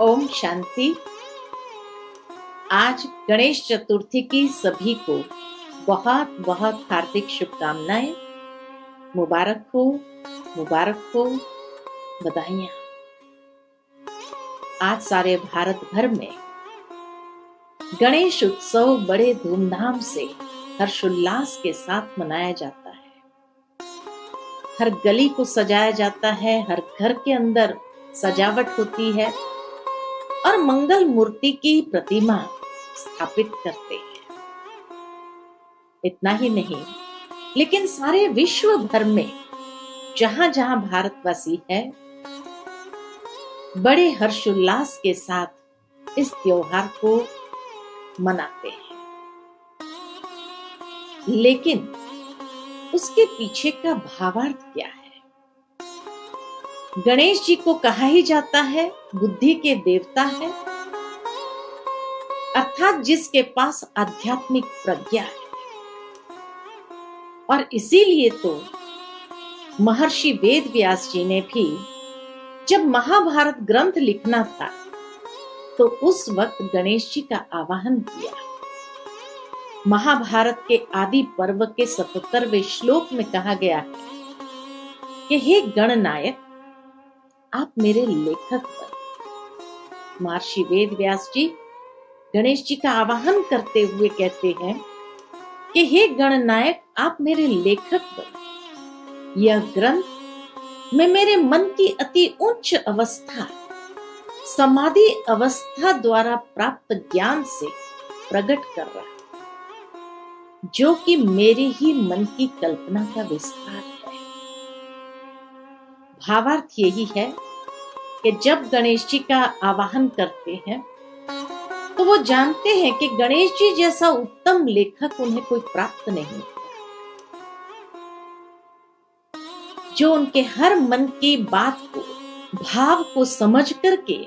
ओम शांति। आज गणेश चतुर्थी की सभी को बहुत बहुत हार्दिक शुभकामनाएं। मुबारक हो, बधाइयां। आज सारे भारत भर में गणेश उत्सव बड़े धूमधाम से हर्षोल्लास के साथ मनाया जाता है। हर गली को सजाया जाता है, हर घर के अंदर सजावट होती है और मंगल मूर्ति की प्रतिमा स्थापित करते हैं। इतना ही नहीं, लेकिन सारे विश्व भर में जहां जहां भारतवासी है, बड़े हर्षोल्लास के साथ इस त्योहार को मनाते हैं। लेकिन उसके पीछे का भावार्थ क्या है? गणेश जी को कहा ही जाता है बुद्धि के देवता है, अर्थात जिसके पास आध्यात्मिक प्रज्ञा है। और इसीलिए तो महर्षि वेद व्यास जी ने भी जब महाभारत ग्रंथ लिखना था तो उस वक्त गणेश जी का आवाहन किया। महाभारत के आदि पर्व के 77वें श्लोक में कहा गया है कि हे गणनायक, आप मेरे लेखक बन। महर्षि वेद व्यास जी गणेश जी का आवाहन करते हुए कहते हैं कि हे गणनायक, आप मेरे लेखक बन। यह ग्रंथ मैं मेरे मन की अति उच्च अवस्था, समाधि अवस्था द्वारा प्राप्त ज्ञान से प्रकट कर रहा है, जो कि मेरे ही मन की कल्पना का विस्तार है। भावार्थ यही है कि जब गणेश जी का आवाहन करते हैं तो वो जानते हैं कि गणेश जी जैसा उत्तम लेखक उन्हें कोई प्राप्त नहीं होता, जो उनके हर मन की बात को, भाव को समझ करके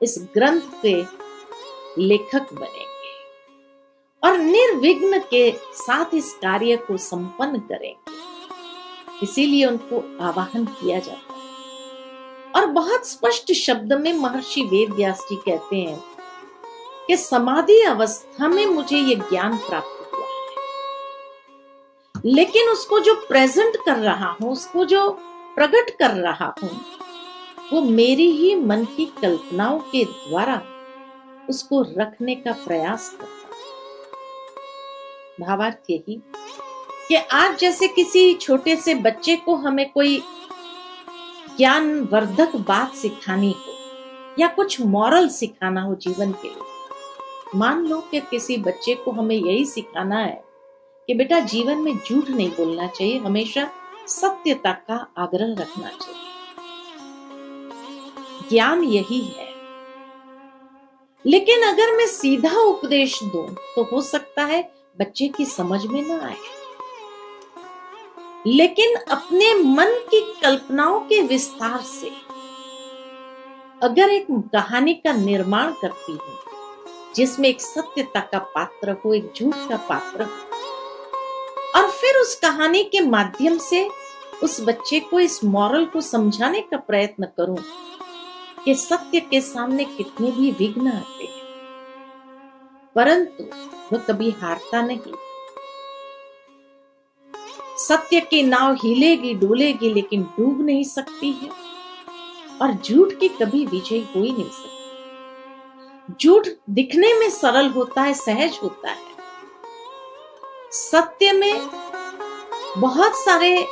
इस ग्रंथ के लेखक बनेंगे और निर्विघ्न के साथ इस कार्य को संपन्न करेंगे। इसीलिए उनको आवाहन किया जाता है। और बहुत स्पष्ट शब्द में महर्षि वेद व्यास जी कहते हैं कि समाधि अवस्था में मुझे ये ज्ञान प्राप्त हुआ है, लेकिन उसको जो प्रेजेंट कर रहा हूं, उसको जो प्रकट कर रहा हूं, वो मेरी ही मन की कल्पनाओं के द्वारा उसको रखने का प्रयास करता हूं। भावार्थ यही कि आज जैसे किसी छोटे से बच्चे को हमें कोई ज्ञान वर्धक बात सिखानी हो या कुछ मॉरल सिखाना हो जीवन के लिए, मान लो कि किसी बच्चे को हमें यही सिखाना है कि बेटा जीवन में झूठ नहीं बोलना चाहिए, हमेशा सत्यता का आग्रह रखना चाहिए। ज्ञान यही है। लेकिन अगर मैं सीधा उपदेश दूं तो हो सकता है बच्चे की समझ में ना आए, लेकिन अपने मन की कल्पनाओं के विस्तार से अगर एक कहानी का निर्माण करती हूं जिसमें एक सत्यता का पात्र हो, एक झूठ का पात्र हो, और फिर उस कहानी के माध्यम से उस बच्चे को इस मॉरल को समझाने का प्रयत्न करूं कि सत्य के सामने कितने भी विघ्न आते हैं, परंतु वो कभी हारता नहीं। सत्य की नाव हिलेगी डोलेगी लेकिन डूब नहीं सकती है, और झूठ की कभी विजय हो ही नहीं सकती। झूठ दिखने में सरल होता है, सहज होता है, सत्य में बहुत सारे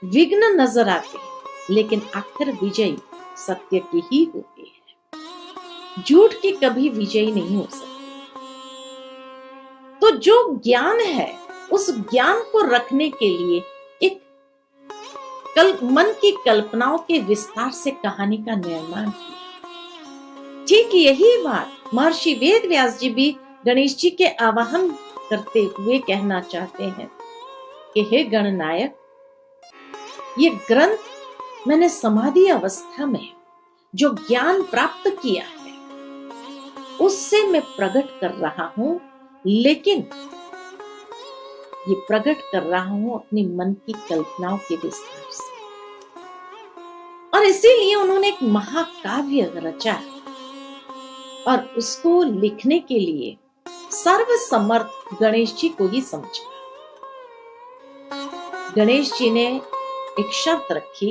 विघ्न नजर आते हैं, लेकिन आखिर विजय सत्य की ही होती है। झूठ की कभी विजय नहीं हो सकती। तो जो ज्ञान है उस ज्ञान को रखने के लिए एक मन की कल्पनाओं के विस्तार से कहानी का निर्माण किया। ठीक यही बात महर्षि वेद व्यास जी भी गणेश जी के आवाहन करते हुए कहना चाहते हैं कि हे गणनायक, ये ग्रंथ मैंने समाधि अवस्था में जो ज्ञान प्राप्त किया है उससे मैं प्रकट कर रहा हूं, लेकिन ये प्रकट कर रहा हूं अपनी मन की कल्पनाओं के विस्तार से। और इसीलिए उन्होंने एक महाकाव्य रचा और उसको लिखने के लिए सर्वसमर्थ गणेश जी को ही समझा। गणेश जी ने एक शर्त रखी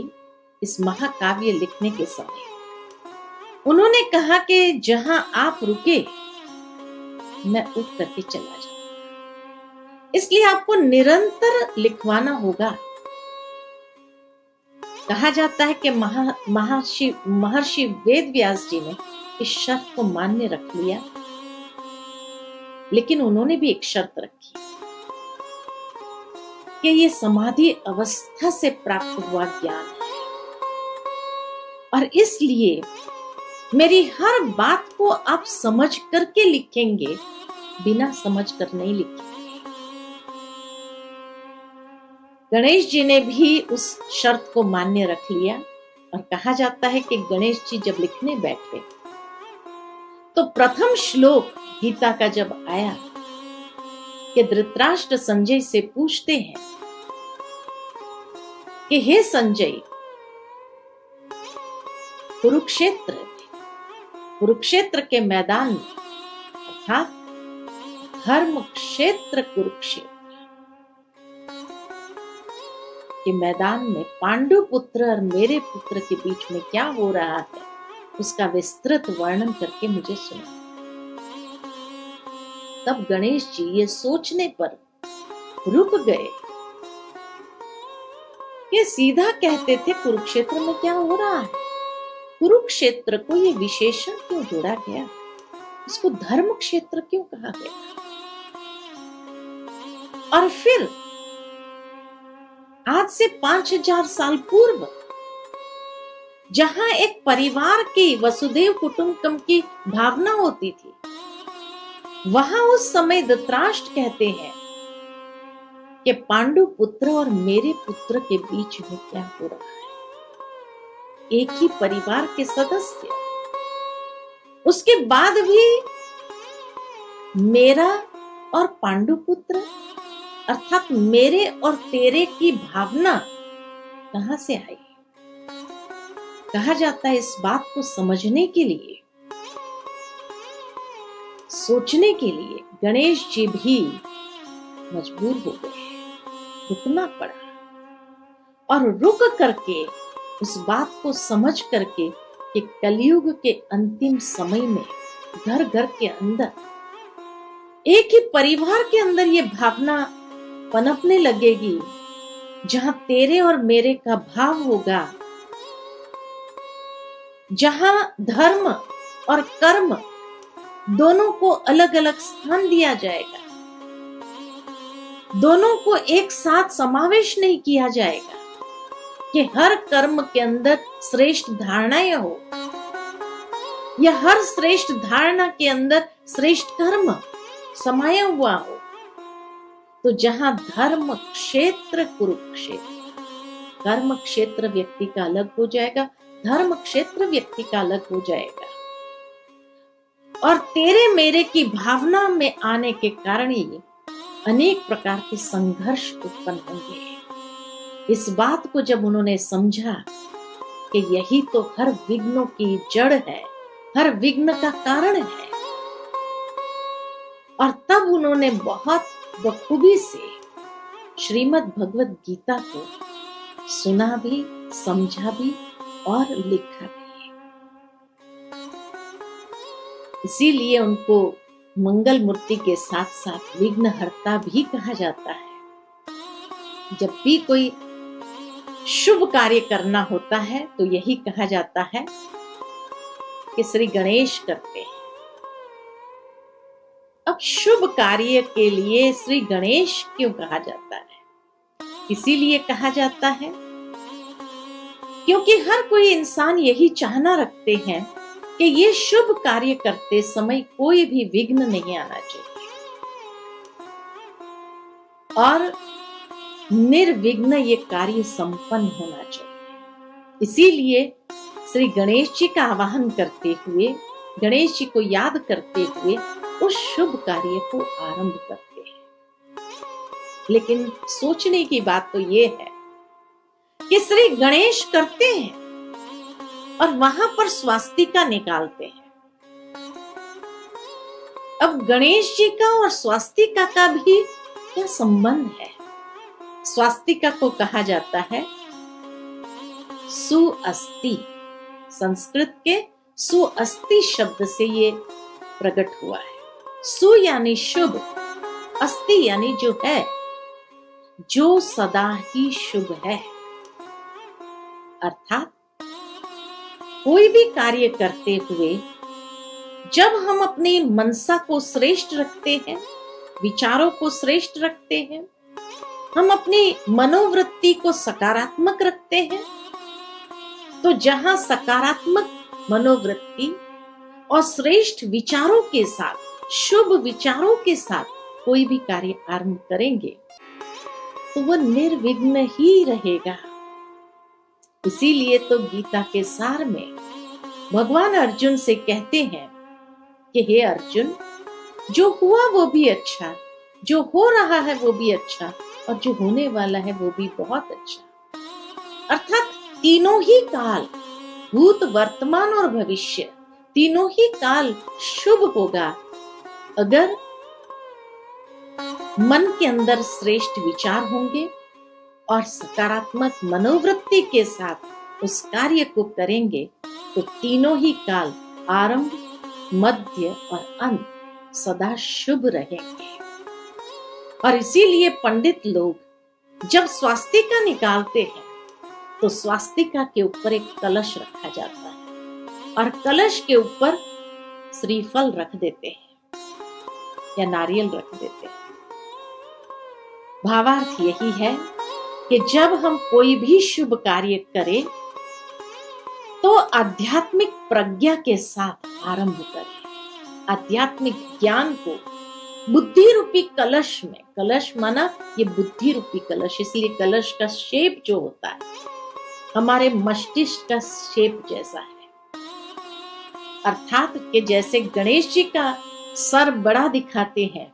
इस महाकाव्य लिखने के समय। उन्होंने कहा कि जहां आप रुके मैं उठ करके चला जाऊं, इसलिए आपको निरंतर लिखवाना होगा। कहा जाता है कि महर्षि वेदव्यास जी ने इस शर्त को मान्य रख लिया, लेकिन उन्होंने भी एक शर्त रखी कि ये समाधि अवस्था से प्राप्त हुआ ज्ञान है और इसलिए मेरी हर बात को आप समझ करके लिखेंगे, बिना समझ कर नहीं लिखेंगे। गणेश जी ने भी उस शर्त को मान्य रख लिया और कहा जाता है कि गणेश जी जब लिखने बैठे तो प्रथम श्लोक गीता का जब आया कि धृतराष्ट्र संजय से पूछते हैं कि हे संजय, कुरुक्षेत्र के मैदान में अर्थात धर्म क्षेत्र कुरुक्षेत्र के मैदान में पांडु पुत्र और मेरे पुत्र के बीच में क्या हो रहा है, उसका विस्तृत वर्णन करके मुझे सुना। तब गणेश जी ये सोचने पर रुक गए कि सीधा कहते थे कुरुक्षेत्र में क्या हो रहा है, कुरुक्षेत्र को ये विशेषण क्यों जोड़ा गया, इसको धर्म क्षेत्र क्यों कहा गया। और फिर आज से 5000 साल पूर्व जहां एक परिवार की वसुदेव कुटुंबकम की भावना होती थी, वहां उस समय धृतराष्ट्र कहते हैं कि पांडु पुत्र और मेरे पुत्र के बीच में क्या हो रहा है, एक ही परिवार के सदस्य, उसके बाद भी मेरा और पांडु पुत्र अर्थात मेरे और तेरे की भावना कहां से आई। कहा जाता है इस बात को समझने के लिए, सोचने के लिए गणेश जी भी मजबूर हो गए, रुकना पड़ा और रुक करके उस बात को समझ करके कि कलयुग के अंतिम समय में घर घर के अंदर एक ही परिवार के अंदर ये भावना पनपने लगेगी, जहां तेरे और मेरे का भाव होगा, जहां धर्म और कर्म दोनों को अलग अलग स्थान दिया जाएगा, दोनों को एक साथ समावेश नहीं किया जाएगा कि हर कर्म के अंदर श्रेष्ठ धारणाएं हो या हर श्रेष्ठ धारणा के अंदर श्रेष्ठ कर्म समाया हुआ हो। तो जहां धर्म क्षेत्र कुरुक्षेत्र, कर्म क्षेत्र व्यक्ति का अलग हो जाएगा, धर्म क्षेत्र व्यक्ति का अलग हो जाएगा और तेरे मेरे की भावना में आने के कारण ही अनेक प्रकार के संघर्ष उत्पन्न होंगे। इस बात को जब उन्होंने समझा कि यही तो हर विघ्नों की जड़ है, हर विघ्न का कारण है, और तब उन्होंने बहुत बखूबी से श्रीमद् भगवत गीता को सुना भी, समझा भी और लिखा भी। इसीलिए उनको मंगल मूर्ति के साथ साथ विघ्नहर्ता भी कहा जाता है। जब भी कोई शुभ कार्य करना होता है तो यही कहा जाता है कि श्री गणेश करते हैं। अब शुभ कार्य के लिए श्री गणेश क्यों कहा जाता है? इसीलिए कहा जाता है क्योंकि हर कोई इंसान यही चाहना रखते हैं कि ये शुभ कार्य करते समय कोई भी विघ्न नहीं आना चाहिए और निर्विघ्न ये कार्य संपन्न होना चाहिए। इसीलिए श्री गणेश जी का आवाहन करते हुए, गणेश जी को याद करते हुए उस शुभ कार्य को आरंभ करते हैं। लेकिन सोचने की बात तो ये है कि श्री गणेश करते हैं और वहां पर स्वास्तिका निकालते हैं। गणेश जी का और स्वास्तिका का भी क्या संबंध है? स्वास्तिका को कहा जाता है सुअस्ति। संस्कृत के सुअस्ति शब्द से ये प्रकट हुआ है। सु यानी शुभ, अस्ति यानी जो है, जो सदा ही शुभ है। अर्थात कोई भी कार्य करते हुए जब हम अपनी मनसा को श्रेष्ठ रखते हैं, विचारों को श्रेष्ठ रखते हैं, हम अपनी मनोवृत्ति को सकारात्मक रखते हैं, तो जहां सकारात्मक मनोवृत्ति और श्रेष्ठ विचारों के साथ, शुभ विचारों के साथ कोई भी कार्य आरंभ करेंगे तो वह निर्विघ्न ही रहेगा। इसीलिए तो गीता के सार में भगवान अर्जुन से कहते हैं कि हे अर्जुन, जो हुआ वो भी अच्छा, जो हो रहा है वो भी अच्छा, और जो होने वाला है वो भी बहुत अच्छा। अर्थात तीनों ही काल, भूत, वर्तमान और भविष्य, तीनों ही काल शुभ होगा अगर मन के अंदर श्रेष्ठ विचार होंगे और सकारात्मक मनोवृत्ति के साथ उस कार्य को करेंगे, तो तीनों ही काल, आरंभ, मध्य और अंत सदा शुभ रहेंगे। और इसीलिए पंडित लोग जब स्वास्तिका निकालते हैं तो स्वास्तिका के ऊपर एक कलश रखा जाता है और कलश के ऊपर श्रीफल रख देते हैं या नारियल रख देते हैं। भावार्थ यही है कि जब हम कोई भी शुभ कार्य करें तो आध्यात्मिक प्रज्ञा के साथ आरंभ करें। आध्यात्मिक ज्ञान को बुद्धि रूपी कलश में, कलश माना ये बुद्धि रूपी कलश, इसलिए कलश का शेप जो होता है हमारे मस्तिष्क का शेप जैसा है। अर्थात कि जैसे गणेश जी का सर बड़ा दिखाते हैं,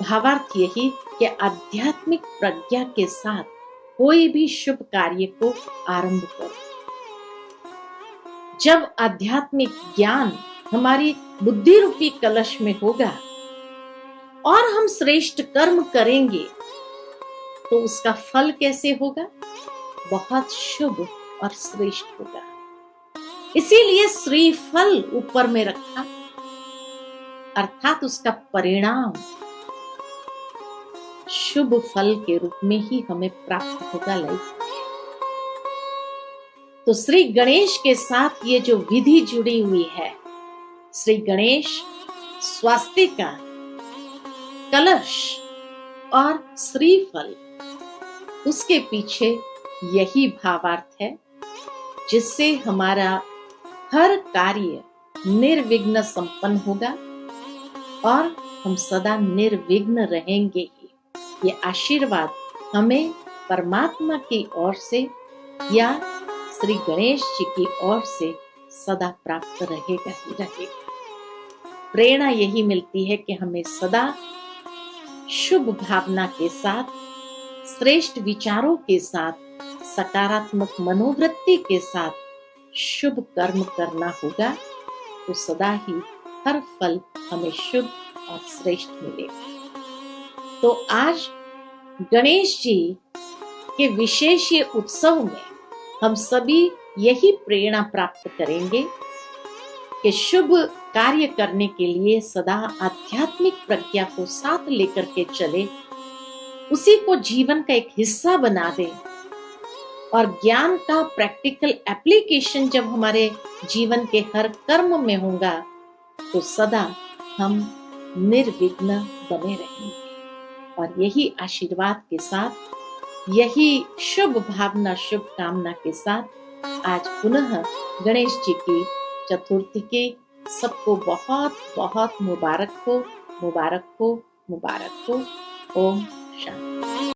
भावार्थ यही कि आध्यात्मिक प्रज्ञा के साथ कोई भी शुभ कार्य को आरंभ करो। जब आध्यात्मिक ज्ञान हमारी बुद्धि रूपी कलश में होगा और हम श्रेष्ठ कर्म करेंगे तो उसका फल कैसे होगा? बहुत शुभ और श्रेष्ठ होगा। इसीलिए श्रीफल ऊपर में रखा, अर्थात उसका परिणाम शुभ फल के रूप में ही हमें प्राप्त होगा लाइफ में। तो श्री गणेश के साथ ये जो विधि जुड़ी हुई है, श्री गणेश, स्वास्तिका, कलश और श्रीफल, उसके पीछे यही भावार्थ है जिससे हमारा हर कार्य निर्विघ्न संपन्न होगा और हम सदा निर्विघ्न रहेंगे ही। ये आशीर्वाद हमें परमात्मा की ओर से या श्री गणेश जी की ओर से सदा प्राप्त रहेगा ही रहेगा। प्रेरणा यही मिलती है कि हमें सदा शुभ भावना के साथ, श्रेष्ठ विचारों के साथ, सकारात्मक मनोवृत्ति के साथ शुभ कर्म करना होगा, तो सदा ही हर फल हमें शुभ और श्रेष्ठ मिलेगा। तो आज गणेश जी के विशेष ये उत्सव में हम सभी यही प्रेरणा प्राप्त करेंगे कि शुभ कार्य करने के लिए सदा आध्यात्मिक प्रज्ञा को साथ लेकर के चले, उसी को जीवन का एक हिस्सा बना दे और ज्ञान का प्रैक्टिकल एप्लीकेशन जब हमारे जीवन के हर कर्म में होगा तो सदा हम निर्विघ्न बने रहेंगे। और यही आशीर्वाद के साथ, यही शुभ भावना, शुभ कामना के साथ आज पुनः गणेश जी की चतुर्थी के सबको बहुत बहुत मुबारक हो, मुबारक हो, मुबारक हो। ओम शांति।